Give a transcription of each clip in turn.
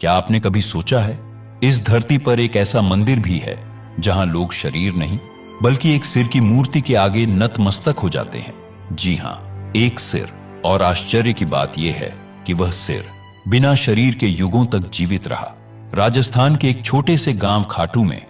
क्या आपने कभी सोचा है, इस धरती पर एक ऐसा मंदिर भी है जहां लोग शरीर नहीं बल्कि एक सिर की मूर्ति के आगे नतमस्तक हो जाते हैं। जी हां, एक सिर। और आश्चर्य की बात यह है कि वह सिर बिना शरीर के युगों तक जीवित रहा। राजस्थान के एक छोटे से गांव खाटू में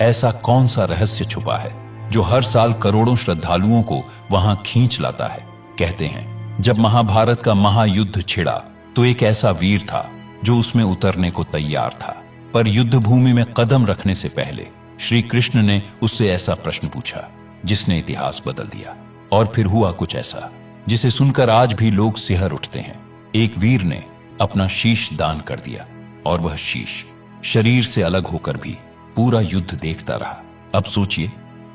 ऐसा कौन सा रहस्य छुपा है जो हर साल करोड़ों श्रद्धालुओं को वहां खींच लाता है। कहते हैं, जब महाभारत का महायुद्ध छिड़ा तो एक ऐसा वीर था जो उसमें उतरने को तैयार था, पर युद्ध भूमि में कदम रखने से पहले श्री कृष्ण ने उससे ऐसा प्रश्न पूछा जिसने इतिहास बदल दिया। और फिर हुआ कुछ ऐसा जिसे सुनकर आज भी लोग सिहर उठते हैं। एक वीर ने अपना शीश दान कर दिया और वह शीश शरीर से अलग होकर भी पूरा युद्ध देखता रहा। अब सोचिए,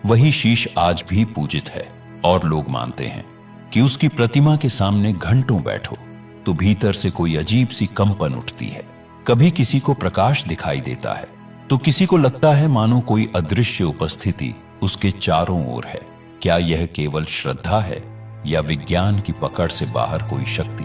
वही शीश आज भी पूजित है और लोग मानते हैं कि उसकी प्रतिमा के सामने घंटों बैठो तो भीतर से कोई अजीब सी कंपन उठती है। कभी किसी को प्रकाश दिखाई देता है तो किसी को लगता है मानो कोई अदृश्य उपस्थिति उसके चारों ओर है। क्या यह केवल श्रद्धा है या विज्ञान की पकड़ से बाहर कोई शक्ति?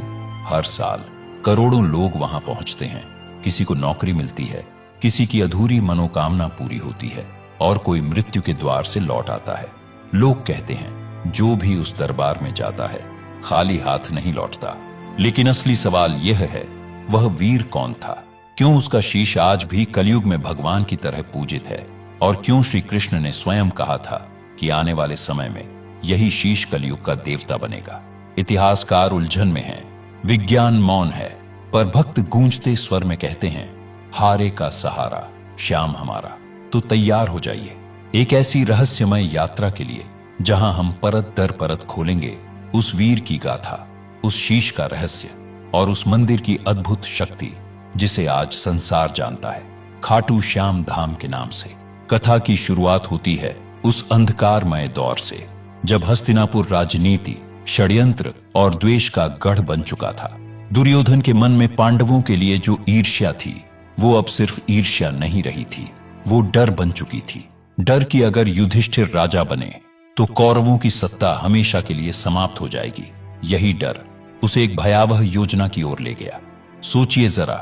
हर साल करोड़ों लोग वहां पहुंचते हैं। किसी को नौकरी मिलती है, किसी की अधूरी मनोकामना पूरी होती है और कोई मृत्यु के द्वार से लौट आता है। लोग कहते हैं, जो भी उस दरबार में जाता है खाली हाथ नहीं लौटता। लेकिन असली सवाल यह है, वह वीर कौन था? क्यों उसका शीश आज भी कलयुग में भगवान की तरह पूजित है? और क्यों श्री कृष्ण ने स्वयं कहा था कि आने वाले समय में यही शीश कलयुग का देवता बनेगा? इतिहासकार उलझन में हैं, विज्ञान मौन है, पर भक्त गूंजते स्वर में कहते हैं, हारे का सहारा श्याम हमारा। तो तैयार हो जाइए एक ऐसी रहस्यमय यात्रा के लिए जहां हम परत दर परत खोलेंगे उस वीर की गाथा, उस शीश का रहस्य और उस मंदिर की अद्भुत शक्ति जिसे आज संसार जानता है, खाटू श्याम धाम के नाम से। कथा की शुरुआत होती है उस अंधकारमय दौर से जब हस्तिनापुर राजनीति, षड्यंत्र और द्वेष का गढ़ बन चुका था। दुर्योधन के मन में पांडवों के लिए जो ईर्ष्या थी वो अब सिर्फ ईर्ष्या नहीं रही थी, वो डर बन चुकी थी। डर कि अगर युधिष्ठिर राजा बने तो कौरवों की सत्ता हमेशा के लिए समाप्त हो जाएगी। यही डर उसे एक भयावह योजना की ओर ले गया। सोचिए जरा,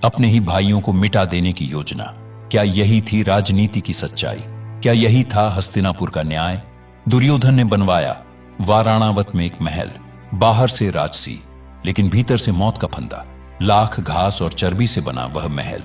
अपने ही भाइयों को मिटा देने की योजना। क्या यही थी राजनीति की सच्चाई? क्या यही था हस्तिनापुर का न्याय? दुर्योधन ने बनवाया वाराणावत में एक महल, बाहर से राजसी लेकिन भीतर से मौत का फंदा। लाख घास और चर्बी से बना वह महल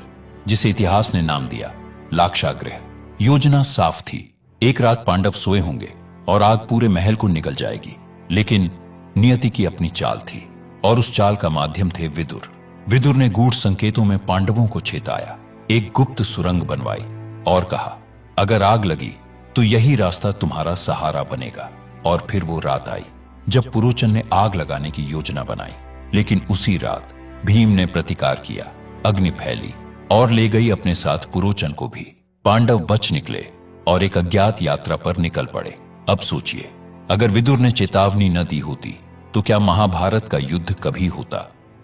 जिसे इतिहास ने नाम दिया लाक्षागृह। योजना साफ थी, एक रात पांडव सोए होंगे और आग पूरे महल को निगल जाएगी। लेकिन नियति की अपनी चाल थी और उस चाल का माध्यम थे विदुर। विदुर ने गूढ़ संकेतों में पांडवों को चेताया, एक गुप्त सुरंग बनवाई और कहा, अगर आग लगी तो यही रास्ता तुम्हारा सहारा बनेगा। और फिर वो रात आई जब पुरोचन ने आग लगाने की योजना बनाई। लेकिन उसी रात भीम ने प्रतिकार किया, अग्नि फैली और ले गई अपने साथ पुरोचन को भी। पांडव बच निकले और एक अज्ञात यात्रा पर निकल पड़े। अब सोचिए, अगर विदुर ने चेतावनी न दी होती तो क्या महाभारत का युद्ध कभी होता?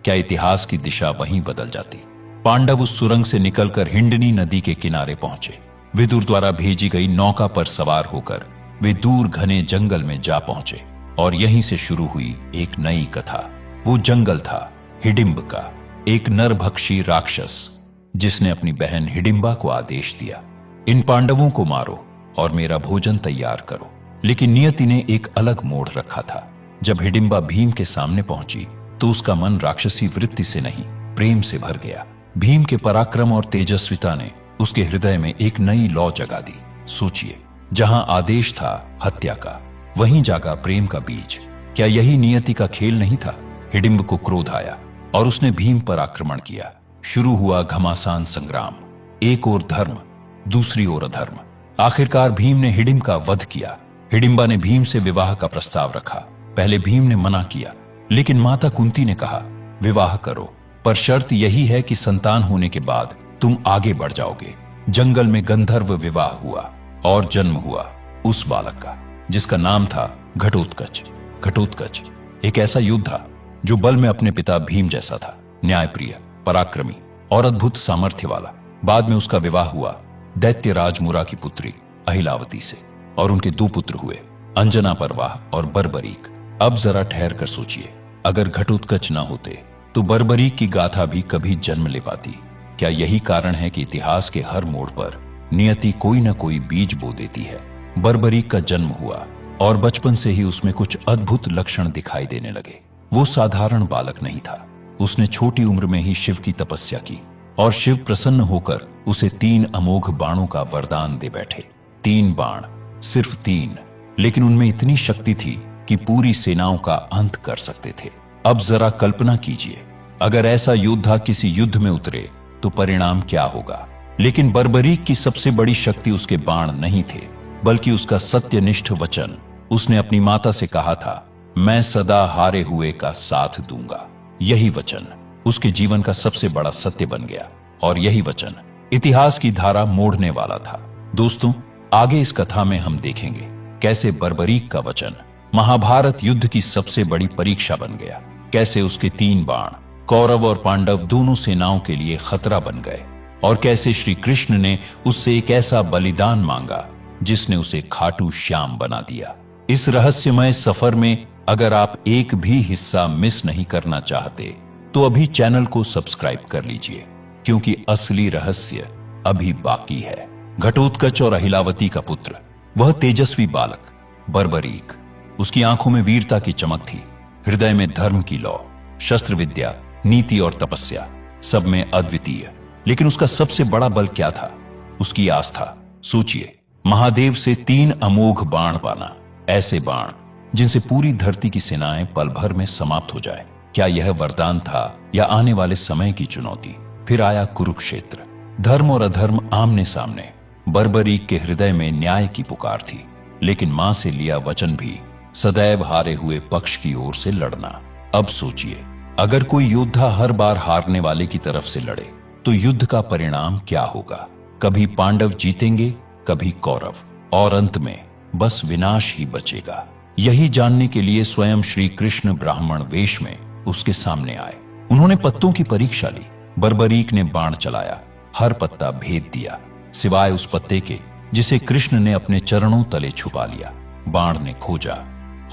क्या इतिहास की दिशा वहीं बदल जाती? पांडव उस सुरंग से निकलकर हिंडनी नदी के किनारे पहुंचे। विदुर द्वारा भेजी गई नौका पर सवार होकर वे दूर घने जंगल में जा पहुंचे और यहीं से शुरू हुई एक नई कथा। वो जंगल था हिडिंब का, एक नरभक्षी राक्षस जिसने अपनी बहन हिडिंबा को आदेश दिया, इन पांडवों को मारो और मेरा भोजन तैयार करो। लेकिन नियति ने एक अलग मोड़ रखा था। जब हिडिंबा भीम के सामने पहुंची तो उसका मन राक्षसी वृत्ति से नहीं, प्रेम से भर गया। भीम के पराक्रम और तेजस्विता ने उसके हृदय में एक नई लौ जगा दी। सोचिए, जहां आदेश था हत्या का, वहीं जागा प्रेम का बीज। क्या यही नियति का खेल नहीं था? हिडिंब को क्रोध आया और उसने भीम पर आक्रमण किया। शुरू हुआ घमासान संग्राम, एक ओर धर्म, दूसरी ओर अधर्म। आखिरकार भीम ने हिडिंब का वध किया। हिडिंबा ने भीम से विवाह का प्रस्ताव रखा। पहले भीम ने मना किया, लेकिन माता कुंती ने कहा, विवाह करो, पर शर्त यही है कि संतान होने के बाद तुम आगे बढ़ जाओगे। जंगल में गंधर्व विवाह हुआ और जन्म हुआ उस बालक का जिसका नाम था घटोत्कच। घटोत्कच एक ऐसा योद्धा जो बल में अपने पिता भीम जैसा था, न्यायप्रिय, पराक्रमी और अद्भुत सामर्थ्य वाला। बाद में उसका विवाह हुआ दैत्यराज मुरा की पुत्री अहिलावती से और उनके 2 पुत्र हुए, अंजना परवाह और बर्बरीक। अब जरा ठहर कर सोचिए, अगर घटोत्कच न होते तो बर्बरीक की गाथा भी कभी जन्म ले पाती? क्या यही कारण है कि इतिहास के हर मोड़ पर नियति कोई न कोई बीज बो देती है? बर्बरीक का जन्म हुआ और बचपन से ही उसमें कुछ अद्भुत लक्षण दिखाई देने लगे। वो साधारण बालक नहीं था। उसने छोटी उम्र में ही शिव की तपस्या की और शिव प्रसन्न होकर उसे 3 अमोघ बाणों का वरदान दे बैठे। 3 बाण, सिर्फ 3, लेकिन उनमें इतनी शक्ति थी कि पूरी सेनाओं का अंत कर सकते थे। अब जरा कल्पना कीजिए, अगर ऐसा योद्धा किसी युद्ध में उतरे तो परिणाम क्या होगा। लेकिन बर्बरीक की सबसे बड़ी शक्ति उसके बाण नहीं थे, बल्कि उसका सत्यनिष्ठ वचन। उसने अपनी माता से कहा था, मैं सदा हारे हुए का साथ दूंगा। यही वचन उसके जीवन का सबसे बड़ा सत्य बन गया और यही वचन इतिहास की धारा मोड़ने वाला था। दोस्तों, आगे इस कथा में हम देखेंगे कैसे बर्बरीक का वचन महाभारत युद्ध की सबसे बड़ी परीक्षा बन गया। कैसे उसके 3 बाण कौरव और पांडव दोनों सेनाओं के लिए खतरा बन गए और कैसे श्री कृष्ण ने उससे एक ऐसा बलिदान मांगा जिसने उसे खाटू श्याम बना दिया। इस रहस्यमय सफर में अगर आप एक भी हिस्सा मिस नहीं करना चाहते तो अभी चैनल को सब्सक्राइब कर लीजिए, क्योंकि असली रहस्य अभी बाकी है। घटोत्कच और अहिलावती का पुत्र, वह तेजस्वी बालक बर्बरीक। उसकी आंखों में वीरता की चमक थी, हृदय में धर्म की लौ, शस्त्र विद्या, नीति और तपस्या, सब में अद्वितीय। लेकिन उसका सबसे बड़ा बल क्या था? उसकी आस्था। सोचिए, महादेव से 3 अमोघ बाण पाना, ऐसे बाण जिनसे पूरी धरती की सेनाएं पल भर में समाप्त हो जाए। क्या यह वरदान था या आने वाले समय की चुनौती? फिर आया कुरुक्षेत्र। धर्म और अधर्म आमने सामने। बर्बरीक के हृदय में न्याय की पुकार थी, लेकिन मां से लिया वचन भी सदैव हारे हुए पक्ष की ओर से लड़ना। अब सोचिए, अगर कोई योद्धा हर बार हारने वाले की तरफ से लड़े तो युद्ध का परिणाम क्या होगा? कभी पांडव जीतेंगे, कभी कौरव, और अंत में बस विनाश ही बचेगा। यही जानने के लिए स्वयं श्री कृष्ण ब्राह्मण वेश में उसके सामने आए। उन्होंने पत्तों की परीक्षा ली। बर्बरीक ने बाण चलाया, हर पत्ता भेद दिया, सिवाय उस पत्ते के जिसे कृष्ण ने अपने चरणों तले छुपा लिया। बाण ने खोजा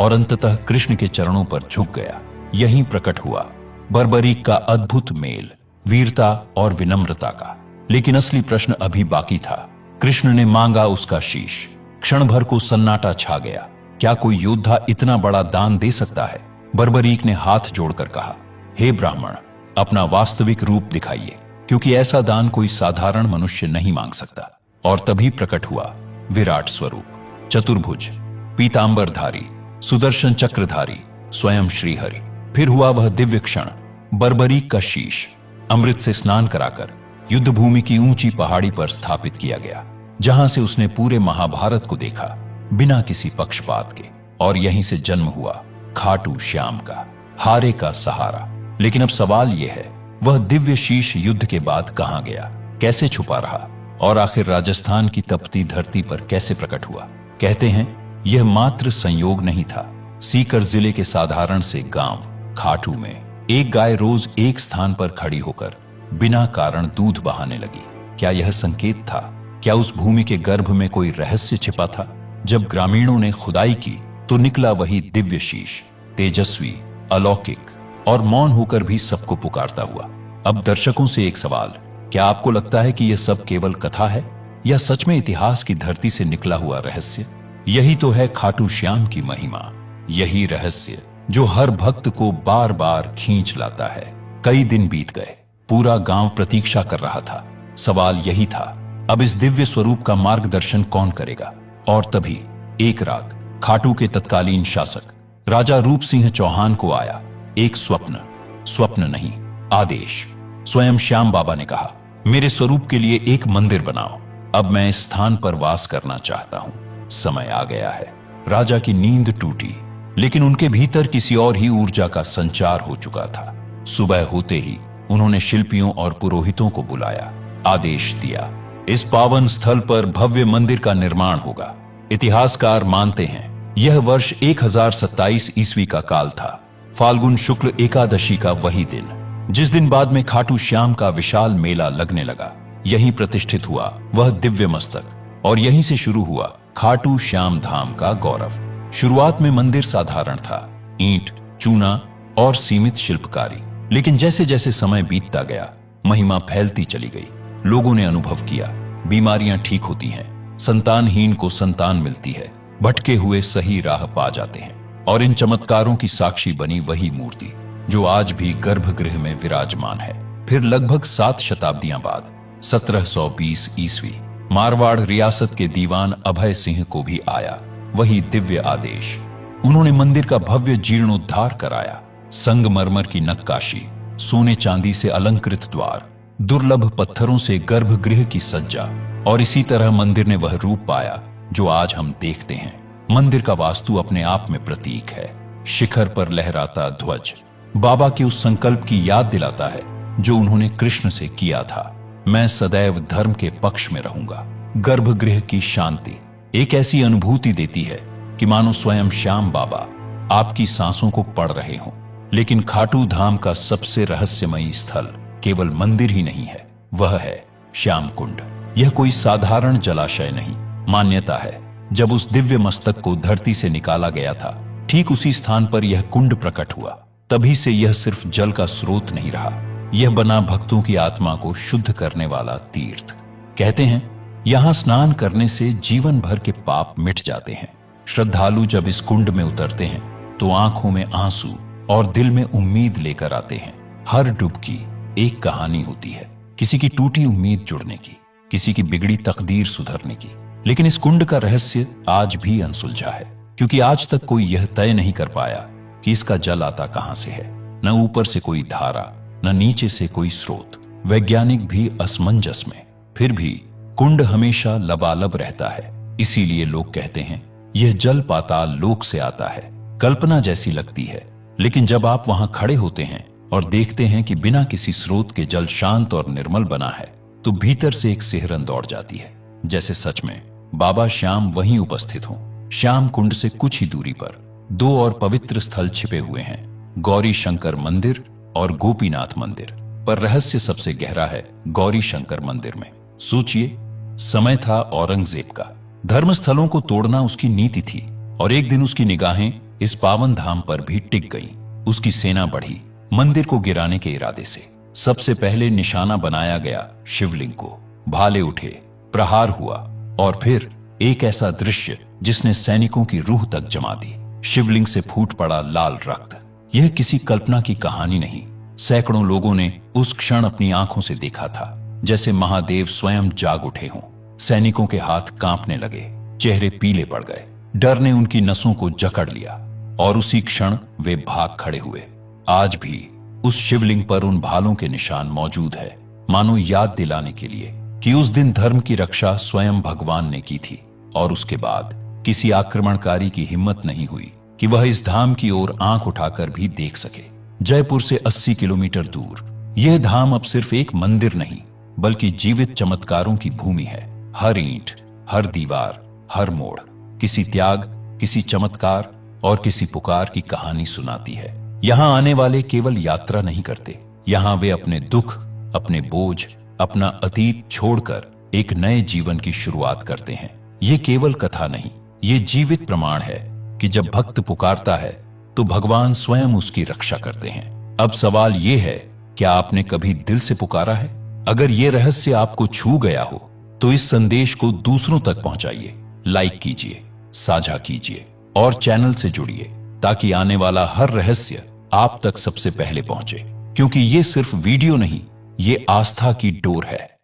और अंततः कृष्ण के चरणों पर झुक गया। यहीं प्रकट हुआ बर्बरीक का अद्भुत मेल, वीरता और विनम्रता का। लेकिन असली प्रश्न अभी बाकी था। कृष्ण ने मांगा उसका शीश। क्षण भर को सन्नाटा छा गया। क्या कोई योद्धा इतना बड़ा दान दे सकता है? बर्बरीक ने हाथ जोड़कर कहा, हे ब्राह्मण, अपना वास्तविक रूप दिखाइए, क्योंकि ऐसा दान कोई साधारण मनुष्य नहीं मांग सकता। और तभी प्रकट हुआ विराट स्वरूप, चतुर्भुज, पीतांबरधारी, सुदर्शन चक्रधारी, स्वयं श्रीहरि। फिर हुआ वह दिव्य क्षण। बर्बरीक का शीश अमृत से स्नान कराकर युद्ध भूमि की ऊंची पहाड़ी पर स्थापित किया गया, जहां से उसने पूरे महाभारत को देखा, बिना किसी पक्षपात के। और यहीं से जन्म हुआ खाटू श्याम का, हारे का सहारा। लेकिन अब सवाल यह है, वह दिव्य शीश युद्ध के बाद कहां गया? कैसे छुपा रहा? और आखिर राजस्थान की तपती धरती पर कैसे प्रकट हुआ? कहते हैं यह मात्र संयोग नहीं था। सीकर जिले के साधारण से गांव खाटू में एक गाय रोज एक स्थान पर खड़ी होकर बिना कारण दूध बहाने लगी। क्या यह संकेत था? क्या उस भूमि के गर्भ में कोई रहस्य छिपा था? जब ग्रामीणों ने खुदाई की तो निकला वही दिव्य शीश, तेजस्वी, अलौकिक और मौन होकर भी सबको पुकारता हुआ। अब दर्शकों से एक सवाल, क्या आपको लगता है कि यह सब केवल कथा है या सच में इतिहास की धरती से निकला हुआ रहस्य? यही तो है खाटू श्याम की महिमा, यही रहस्य जो हर भक्त को बार बार खींच लाता है। कई दिन बीत गए, पूरा गांव प्रतीक्षा कर रहा था। सवाल यही था, अब इस दिव्य स्वरूप का मार्गदर्शन कौन करेगा? और तभी एक रात खाटू के तत्कालीन शासक राजा रूप सिंह चौहान को आया एक स्वप्न नहीं, आदेश। स्वयं श्याम बाबा ने कहा, मेरे स्वरूप के लिए एक मंदिर बनाओ। अब मैं इस स्थान पर वास करना चाहता हूं। समय आ गया है। राजा की नींद टूटी, लेकिन उनके भीतर किसी और ही ऊर्जा का संचार हो चुका था। सुबह होते ही उन्होंने शिल्पियों और पुरोहितों को बुलाया, आदेश दिया, इस पावन स्थल पर भव्य मंदिर का निर्माण होगा। इतिहासकार मानते हैं यह वर्ष 1027 ईस्वी का काल था, फाल्गुन शुक्ल एकादशी का वही दिन, जिस दिन बाद में खाटू श्याम का विशाल मेला लगने लगा। यहीं प्रतिष्ठित हुआ वह दिव्य मस्तक और यहीं से शुरू हुआ खाटू श्याम धाम का गौरव। शुरुआत में मंदिर साधारण था, ईंट, चूना और सीमित शिल्पकारी। लेकिन जैसे जैसे समय बीतता गया, महिमा फैलती चली गई। लोगों ने अनुभव किया, बीमारियां ठीक होती हैं, संतानहीन को संतान मिलती है, भटके हुए सही राह पा जाते हैं। और इन चमत्कारों की साक्षी बनी वही मूर्ति जो आज भी गर्भगृह में विराजमान है। फिर लगभग 7 शताब्दियां बाद 1720 ईस्वी मारवाड़ रियासत के दीवान अभय सिंह को भी आया वही दिव्य आदेश। उन्होंने मंदिर का भव्य जीर्णोद्धार कराया। संगमरमर की नक्काशी, सोने चांदी से अलंकृत द्वार, दुर्लभ पत्थरों से गर्भगृह की सज्जा, और इसी तरह मंदिर ने वह रूप पाया जो आज हम देखते हैं। मंदिर का वास्तु अपने आप में प्रतीक है। शिखर पर लहराता ध्वज बाबा के उस संकल्प की याद दिलाता है जो उन्होंने कृष्ण से किया था, मैं सदैव धर्म के पक्ष में रहूंगा। गर्भगृह की शांति एक ऐसी अनुभूति देती है कि मानो स्वयं श्याम बाबा आपकी सांसों को पढ़ रहे हों। लेकिन खाटू धाम का सबसे रहस्यमयी स्थल केवल मंदिर ही नहीं है, वह है श्याम कुंड। यह कोई साधारण जलाशय नहीं। मान्यता है जब उस दिव्य मस्तक को धरती से निकाला गया था, ठीक उसी स्थान पर यह कुंड प्रकट हुआ। तभी से यह सिर्फ जल का स्रोत नहीं रहा, यह बना भक्तों की आत्मा को शुद्ध करने वाला तीर्थ। कहते हैं यहां स्नान करने से जीवन भर के पाप मिट जाते हैं। श्रद्धालु जब इस कुंड में उतरते हैं तो आंखों में आंसू और दिल में उम्मीद लेकर आते हैं। हर डुबकी एक कहानी होती है, किसी की टूटी उम्मीद जुड़ने की, किसी की बिगड़ी तकदीर सुधरने की। लेकिन इस कुंड का रहस्य आज भी अनसुलझा है, क्योंकि आज तक कोई यह तय नहीं कर पाया कि इसका जल आता कहां से है। न ऊपर से कोई धारा, न नीचे से कोई स्रोत। वैज्ञानिक भी असमंजस में। फिर भी कुंड हमेशा लबालब रहता है। इसीलिए लोग कहते हैं यह जल पाताल लोक से आता है। कल्पना जैसी लगती है, लेकिन जब आप वहां खड़े होते हैं और देखते हैं कि बिना किसी स्रोत के जल शांत और निर्मल बना है, तो भीतर से एक सिहरन दौड़ जाती है, जैसे सच में बाबा श्याम वहीं उपस्थित हों। श्याम कुंड से कुछ ही दूरी पर 2 और पवित्र स्थल छिपे हुए हैं, गौरी शंकर मंदिर और गोपीनाथ मंदिर। पर रहस्य सबसे गहरा है गौरी शंकर मंदिर में। सोचिए, समय था औरंगजेब का। धर्मस्थलों को तोड़ना उसकी नीति थी, और एक दिन उसकी निगाहें इस पावन धाम पर भी टिक गईं। उसकी सेना बढ़ी मंदिर को गिराने के इरादे से। सबसे पहले निशाना बनाया गया शिवलिंग को। भाले उठे, प्रहार हुआ, और फिर एक ऐसा दृश्य जिसने सैनिकों की रूह तक जमा दी। शिवलिंग से फूट पड़ा लाल रक्त। यह किसी कल्पना की कहानी नहीं। सैकड़ों लोगों ने उस क्षण अपनी आंखों से देखा था, जैसे महादेव स्वयं जाग उठे हों। सैनिकों के हाथ कांपने लगे, चेहरे पीले पड़ गए, डर ने उनकी नसों को जकड़ लिया, और उसी क्षण वे भाग खड़े हुए। आज भी उस शिवलिंग पर उन भालों के निशान मौजूद है, मानो याद दिलाने के लिए कि उस दिन धर्म की रक्षा स्वयं भगवान ने की थी। और उसके बाद किसी आक्रमणकारी की हिम्मत नहीं हुई कि वह इस धाम की ओर आंख उठाकर भी देख सके। जयपुर से 80 किलोमीटर दूर यह धाम अब सिर्फ एक मंदिर नहीं, बल्कि जीवित चमत्कारों की भूमि है। हर ईंट, हर दीवार, हर मोड़ किसी त्याग, किसी चमत्कार और किसी पुकार की कहानी सुनाती है। यहां आने वाले केवल यात्रा नहीं करते, यहां वे अपने दुख, अपने बोझ, अपना अतीत छोड़कर एक नए जीवन की शुरुआत करते हैं। ये केवल कथा नहीं, ये जीवित प्रमाण है कि जब भक्त पुकारता है तो भगवान स्वयं उसकी रक्षा करते हैं। अब सवाल यह है, क्या आपने कभी दिल से पुकारा है? अगर यह रहस्य आपको छू गया हो तो इस संदेश को दूसरों तक पहुंचाइए, लाइक कीजिए, साझा कीजिए और चैनल से जुड़िए, ताकि आने वाला हर रहस्य आप तक सबसे पहले पहुंचे। क्योंकि ये सिर्फ वीडियो नहीं, ये आस्था की डोर है।